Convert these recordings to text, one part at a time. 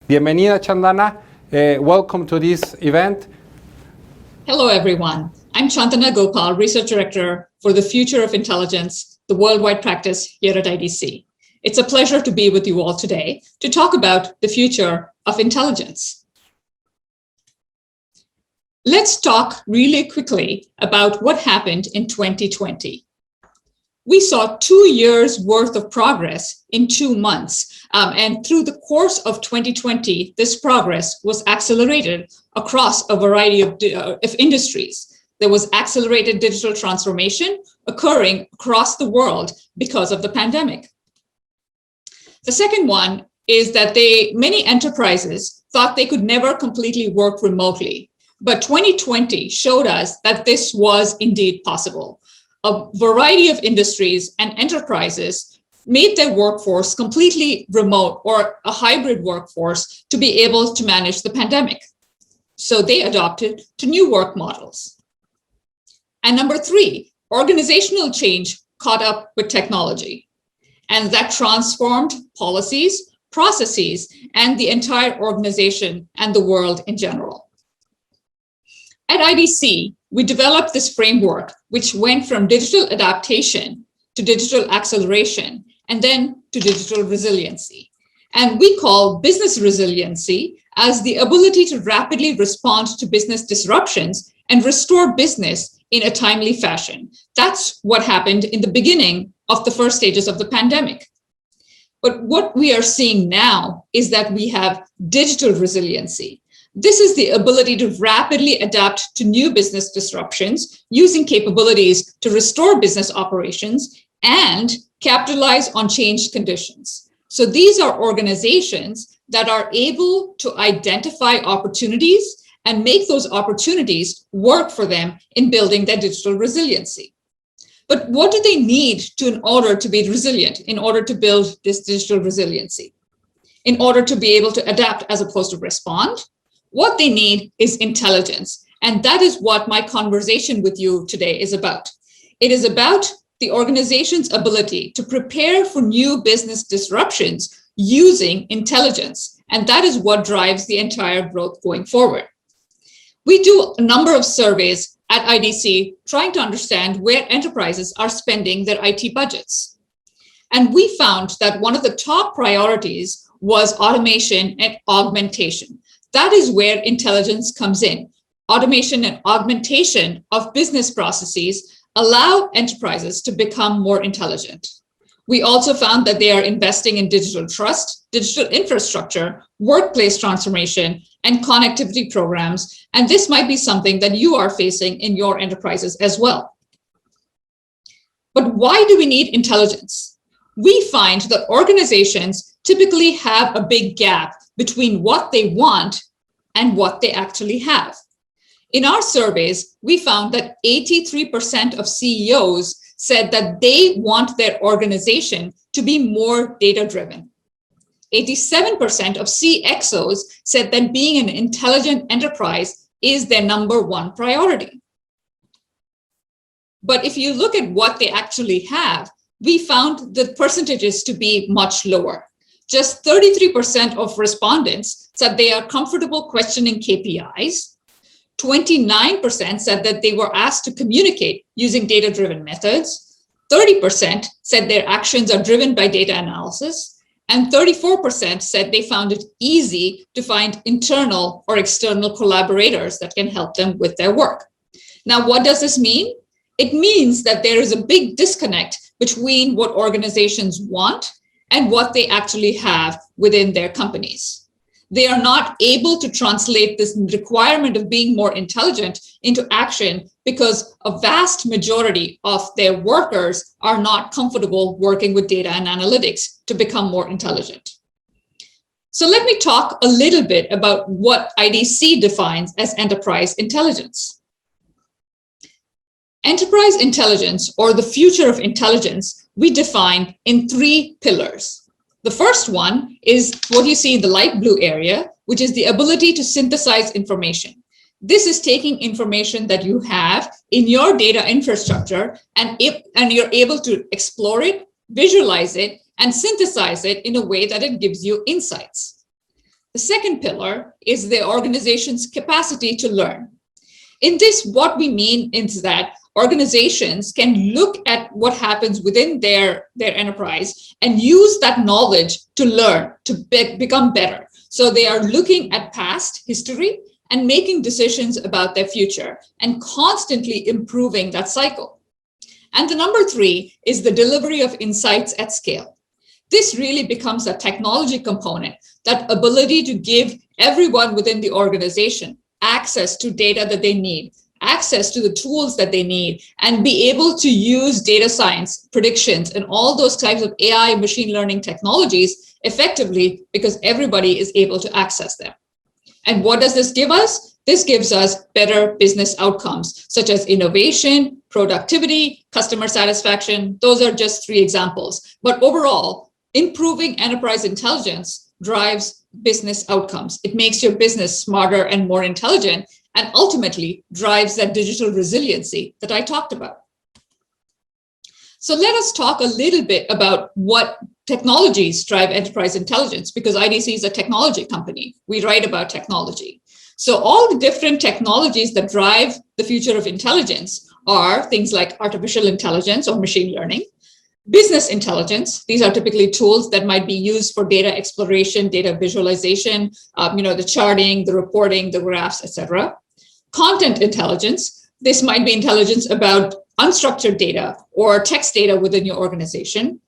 Bienvenida, Chandana. Welcome to this event. Hello, everyone. I'm Chandana Gopal, Research Director for the Future of Intelligence, the worldwide practice here at IDC. It's a pleasure to be with you all today to talk about the future of intelligence. Let's talk really quickly about what happened in 2020. We saw 2 years worth of progress in 2 months. And through the course of 2020, this progress was accelerated across a variety of industries. There was accelerated digital transformation occurring across the world because of the pandemic. The second one is that many enterprises thought they could never completely work remotely. But 2020 showed us that this was indeed possible. A variety of industries and enterprises made their workforce completely remote or a hybrid workforce to be able to manage the pandemic. So they adopted to new work models. And number 3, organizational change caught up with technology. And that transformed policies, processes, and the entire organization and the world in general. At IDC, we developed this framework, which went from digital adaptation to digital acceleration, and then to digital resiliency. And we call business resiliency as the ability to rapidly respond to business disruptions and restore business in a timely fashion. That's what happened in the beginning of the first stages of the pandemic. But what we are seeing now is that we have digital resiliency. This is the ability to rapidly adapt to new business disruptions using capabilities to restore business operations and capitalize on changed conditions. So these are organizations that are able to identify opportunities and make those opportunities work for them in building their digital resiliency. But what do they need in order to be resilient, in order to build this digital resiliency? In order to be able to adapt as opposed to respond? What they need is intelligence. And that is what my conversation with you today is about. It is about the organization's ability to prepare for new business disruptions using intelligence. And that is what drives the entire growth going forward. We do a number of surveys at IDC trying to understand where enterprises are spending their IT budgets. And we found that one of the top priorities was automation and augmentation. That is where intelligence comes in. Automation and augmentation of business processes allow enterprises to become more intelligent. We also found that they are investing in digital trust, digital infrastructure, workplace transformation, and connectivity programs. And this might be something that you are facing in your enterprises as well. But why do we need intelligence? We find that organizations typically have a big gap between what they want and what they actually have. In our surveys, we found that 83% of CEOs said that they want their organization to be more data-driven. 87% of CXOs said that being an intelligent enterprise is their number 1 priority. But if you look at what they actually have, we found the percentages to be much lower. Just 33% of respondents said they are comfortable questioning KPIs. 29% said that they were asked to communicate using data-driven methods. 30% said their actions are driven by data analysis. And 34% said they found it easy to find internal or external collaborators that can help them with their work. Now, what does this mean? It means that there is a big disconnect between what organizations want and what they actually have within their companies. They are not able to translate this requirement of being more intelligent into action because a vast majority of their workers are not comfortable working with data and analytics to become more intelligent. So let me talk a little bit about what IDC defines as enterprise intelligence. Enterprise intelligence, or the future of intelligence, we define in 3 pillars. The first one is what you see in the light blue area, which is the ability to synthesize information. This is taking information that you have in your data infrastructure and you're able to explore it, visualize it, and synthesize it in a way that it gives you insights. The second pillar is the organization's capacity to learn. In this, what we mean is that organizations can look at what happens within their enterprise and use that knowledge to learn, to become better. So they are looking at past history and making decisions about their future and constantly improving that cycle. And the number three is the delivery of insights at scale. This really becomes a technology component, that ability to give everyone within the organization access to data that they need, access to the tools that they need, and be able to use data science, predictions, and all those types of AI machine learning technologies effectively, because everybody is able to access them. And what does this give us? This gives us better business outcomes, such as innovation, productivity, customer satisfaction. Those are just three examples. But overall, improving enterprise intelligence drives business outcomes. It makes your business smarter and more intelligent, and ultimately drives that digital resiliency that I talked about. So let us talk a little bit about what technologies drive enterprise intelligence, because IDC is a technology company. We write about technology. So all the different technologies that drive the future of intelligence are things like artificial intelligence or machine learning, business intelligence. These are typically tools that might be used for data exploration, data visualization, the charting, the reporting, the graphs, etc. Content intelligence. This might be intelligence about unstructured data or text data within your organization.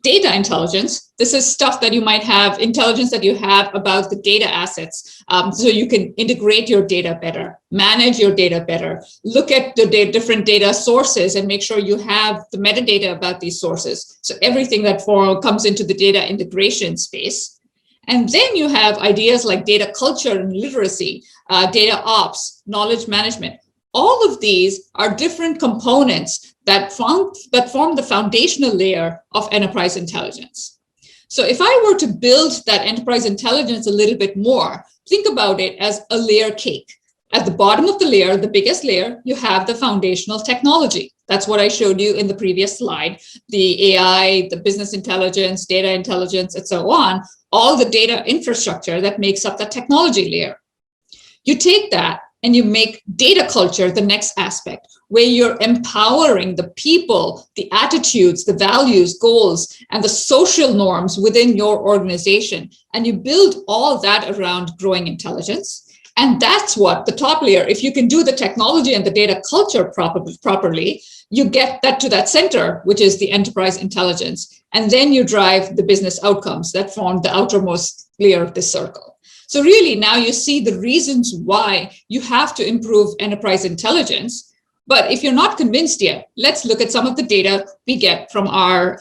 Data intelligence. This is stuff that you might have, intelligence that you have about the data assets, so you can integrate your data better, manage your data better, look at the different data sources and make sure you have the metadata about these sources. So everything that comes into the data integration space. And then you have ideas like data culture and literacy, data ops, knowledge management. All of these are different components that form the foundational layer of enterprise intelligence. So if I were to build that enterprise intelligence a little bit more, think about it as a layer cake. At the bottom of the layer, the biggest layer, you have the foundational technology. That's what I showed you in the previous slide. The AI, the business intelligence, data intelligence, and so on, all the data infrastructure that makes up the technology layer. You take that and you make data culture the next aspect, where you're empowering the people, the attitudes, the values, goals, and the social norms within your organization. And you build all that around growing intelligence. And that's what the top layer, if you can do the technology and the data culture properly, you get that to that center, which is the enterprise intelligence. And then you drive the business outcomes that form the outermost layer of this circle. So really now you see the reasons why you have to improve enterprise intelligence. But if you're not convinced yet, let's look at some of the data we get from our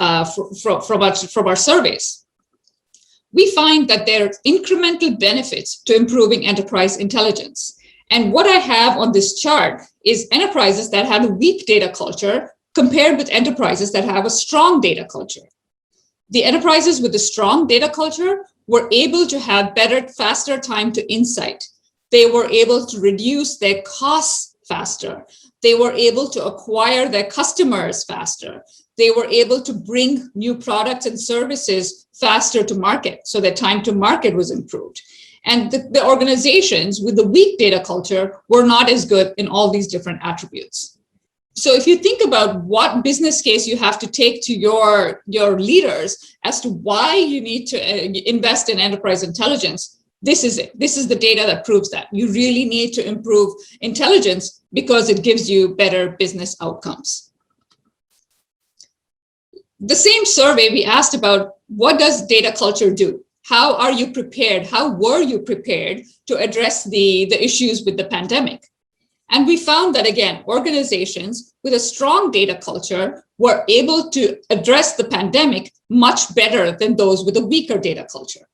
surveys. We find that there are incremental benefits to improving enterprise intelligence. And what I have on this chart is enterprises that have a weak data culture compared with enterprises that have a strong data culture. The enterprises with a strong data culture were able to have better, faster time to insight. They were able to reduce their costs faster. They were able to acquire their customers faster. They were able to bring new products and services faster to market, so their time to market was improved. And the organizations with the weak data culture were not as good in all these different attributes. So if you think about what business case you have to take to your leaders as to why you need to invest in enterprise intelligence, this is it. This is the data that proves that. You really need to improve intelligence because it gives you better business outcomes. The same survey, we asked about what does data culture do? How are you prepared? How were you prepared to address the issues with the pandemic? And we found that, again, organizations with a strong data culture were able to address the pandemic much better than those with a weaker data culture.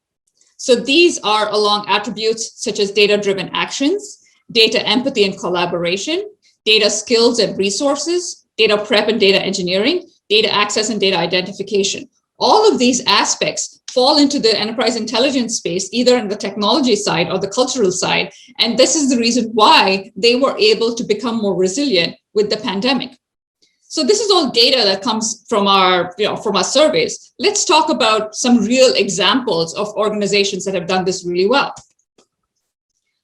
So these are along attributes such as data-driven actions, data empathy and collaboration, data skills and resources, data prep and data engineering, data access and data identification. All of these aspects fall into the enterprise intelligence space, either in the technology side or the cultural side. And this is the reason why they were able to become more resilient with the pandemic. So this is all data that comes from our surveys. Let's talk about some real examples of organizations that have done this really well.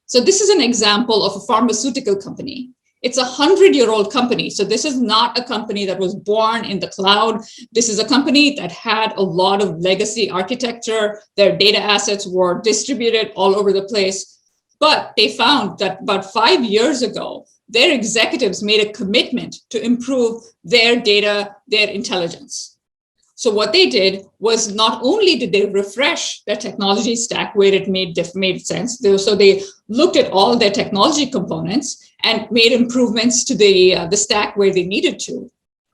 So this is an example of a pharmaceutical company. It's a 100-year-old company. So this is not a company that was born in the cloud. This is a company that had a lot of legacy architecture. Their data assets were distributed all over the place. But they found that about 5 years ago, their executives made a commitment to improve their data, their intelligence. So what they did was not only did they refresh their technology stack where it made sense, so they looked at all their technology components and made improvements to the stack where they needed to.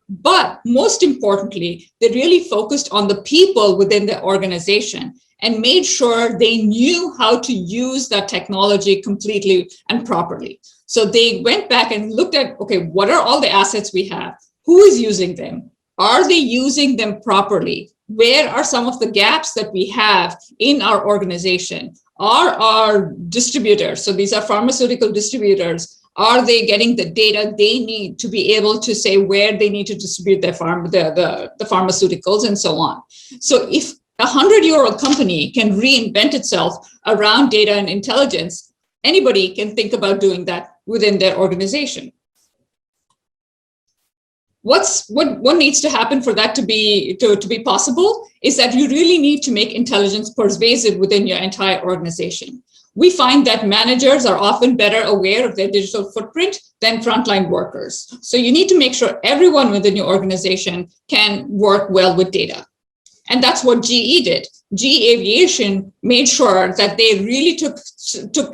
But most importantly, they really focused on the people within the organization and made sure they knew how to use that technology completely and properly. So they went back and looked at, okay, what are all the assets we have? Who is using them? Are they using them properly? Where are some of the gaps that we have in our organization? Are our distributors, so these are pharmaceutical distributors, are they getting the data they need to be able to say where they need to distribute their the pharmaceuticals and so on? So if a 100-year-old company can reinvent itself around data and intelligence, anybody can think about doing that within their organization. What needs to happen for that to be possible is that you really need to make intelligence pervasive within your entire organization. We find that managers are often better aware of their digital footprint than frontline workers. So you need to make sure everyone within your organization can work well with data. And that's what GE did. GE Aviation made sure that they really took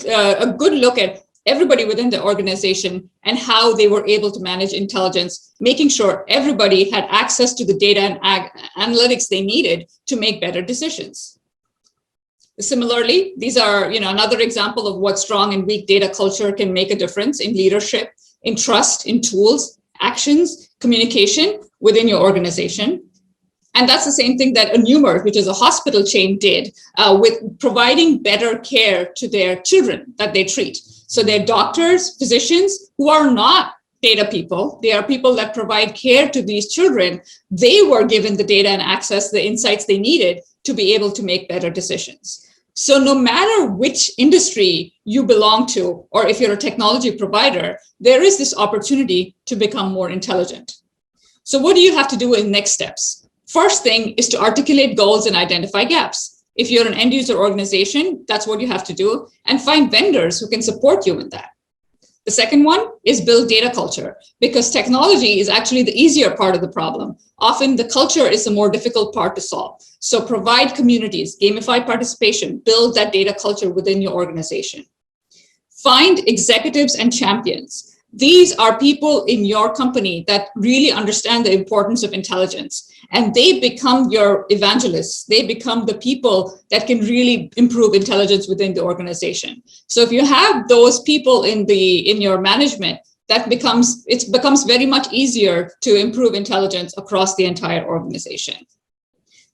a good look at everybody within the organization and how they were able to manage intelligence, making sure everybody had access to the data and analytics they needed to make better decisions. Similarly, these are another example of what strong and weak data culture can make a difference in leadership, in trust, in tools, actions, communication within your organization. And that's the same thing that Enumer, which is a hospital chain, did with providing better care to their children that they treat. So they're doctors, physicians who are not data people. They are people that provide care to these children. They were given the data and access, the insights they needed to be able to make better decisions. So no matter which industry you belong to, or if you're a technology provider, there is this opportunity to become more intelligent. So what do you have to do in next steps? First thing is to articulate goals and identify gaps. If you're an end user organization, that's what you have to do, and find vendors who can support you in that. The second one is build data culture, because technology is actually the easier part of the problem. Often the culture is the more difficult part to solve. So provide communities, gamify participation, build that data culture within your organization. Find executives and champions. These are people in your company that really understand the importance of intelligence, and they become your evangelists. They become the people that can really improve intelligence within the organization. So if you have those people in your management, it becomes very much easier to improve intelligence across the entire organization.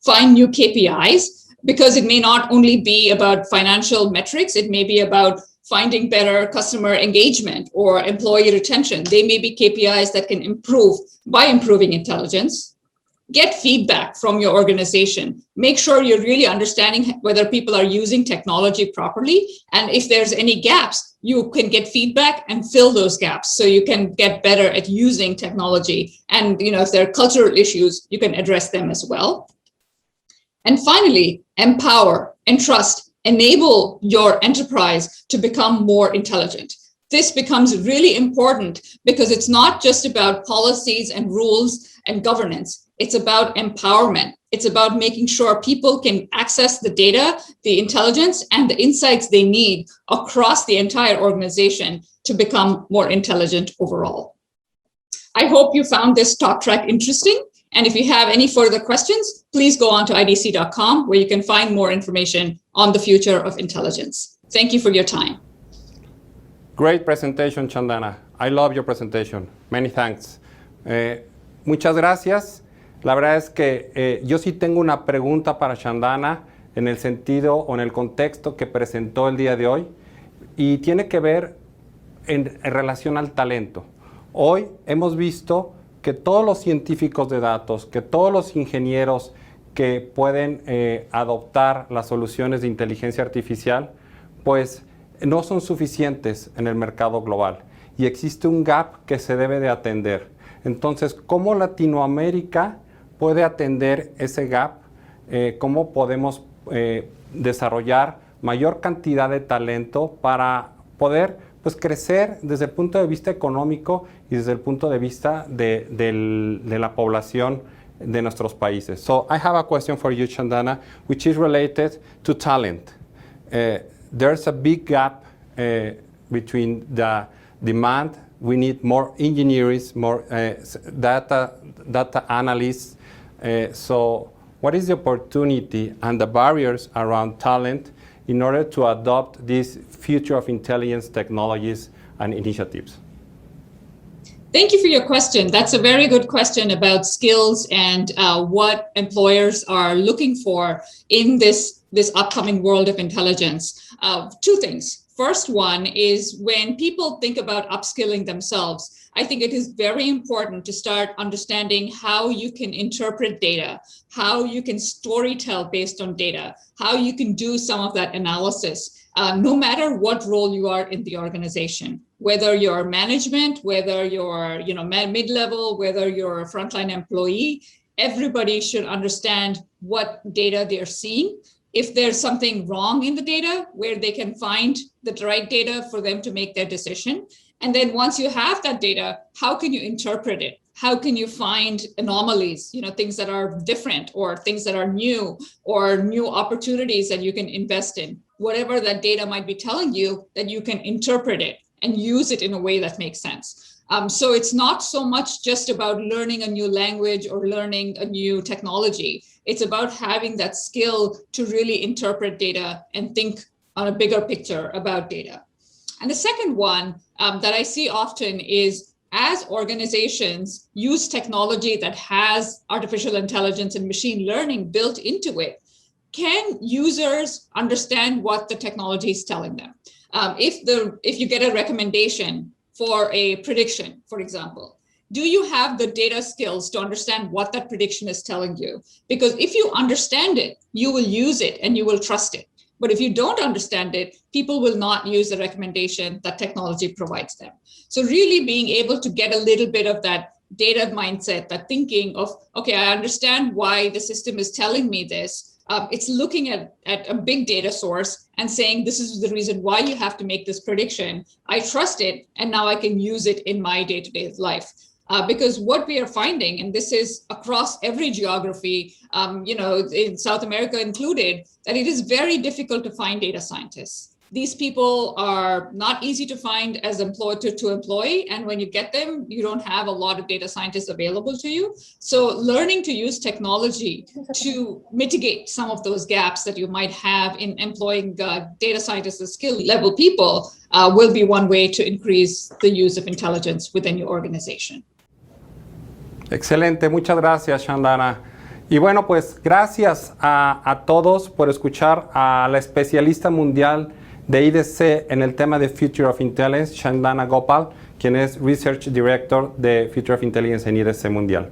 Find new KPIs, because it may not only be about financial metrics, it may be about finding better customer engagement or employee retention. They may be KPIs that can improve by improving intelligence. Get feedback from your organization. Make sure you're really understanding whether people are using technology properly. And if there's any gaps, you can get feedback and fill those gaps so you can get better at using technology. And if there are cultural issues, you can address them as well. And finally, empower and trust. Enable your enterprise to become more intelligent. This becomes really important because it's not just about policies and rules and governance. It's about empowerment. It's about making sure people can access the data, the intelligence, and the insights they need across the entire organization to become more intelligent overall. I hope you found this talk track interesting. And if you have any further questions, please go on to idc.com, where you can find more information on the future of intelligence. Thank you for your time. Great presentation, Chandana. I love your presentation. Many thanks. Muchas gracias. La verdad es que yo sí tengo una pregunta para Chandana en el sentido o en el contexto que presentó el día de hoy, y tiene que ver en relación al talento. Hoy hemos visto que todos los científicos de datos, que todos los ingenieros que pueden adoptar las soluciones de inteligencia artificial, pues no son suficientes en el mercado global y existe un gap que se debe de atender. Entonces, ¿cómo Latinoamérica puede atender ese gap? ¿Cómo podemos desarrollar mayor cantidad de talento para poder pues, crecer desde el punto de vista económico y desde el punto de vista de la población de nuestros países? So I have a question for you, Chandana, which is related to talent. There's a big gap between the demand. We need more engineers, more data analysts. So what is the opportunity and the barriers around talent in order to adopt these future of intelligence technologies and initiatives? Thank you for your question. That's a very good question about skills and what employers are looking for in this upcoming world of intelligence. Two things. First one is when people think about upskilling themselves, I think it is very important to start understanding how you can interpret data, how you can storytell based on data, how you can do some of that analysis, no matter what role you are in the organization. Whether you're management, whether you're mid-level, whether you're a frontline employee, everybody should understand what data they're seeing. If there's something wrong in the data, where they can find the right data for them to make their decision. And then once you have that data, how can you interpret it? How can you find anomalies, things that are different or things that are new or new opportunities that you can invest in? Whatever that data might be telling you, that you can interpret it and use it in a way that makes sense. So it's not so much just about learning a new language or learning a new technology. It's about having that skill to really interpret data and think on a bigger picture about data. And the second one that I see often is as organizations use technology that has artificial intelligence and machine learning built into it, can users understand what the technology is telling them? If you get a recommendation for a prediction, for example, do you have the data skills to understand what that prediction is telling you? Because if you understand it, you will use it and you will trust it. But if you don't understand it, people will not use the recommendation that technology provides them. So really being able to get a little bit of that data mindset, that thinking of, okay, I understand why the system is telling me this. It's looking at a big data source and saying, this is the reason why you have to make this prediction. I trust it, and now I can use it in my day-to-day life. Because what we are finding, and this is across every geography, in South America included, that it is very difficult to find data scientists. These people are not easy to find as employee to employee. And when you get them, you don't have a lot of data scientists available to you. So learning to use technology to mitigate some of those gaps that you might have in employing data scientists as skill level people will be one way to increase the use of intelligence within your organization. Excelente, muchas gracias, Chandana. Y bueno, pues gracias a todos por escuchar a la especialista mundial de IDC en el tema de Future of Intelligence, Chandana Gopal, quien es Research Director de Future of Intelligence en IDC Mundial.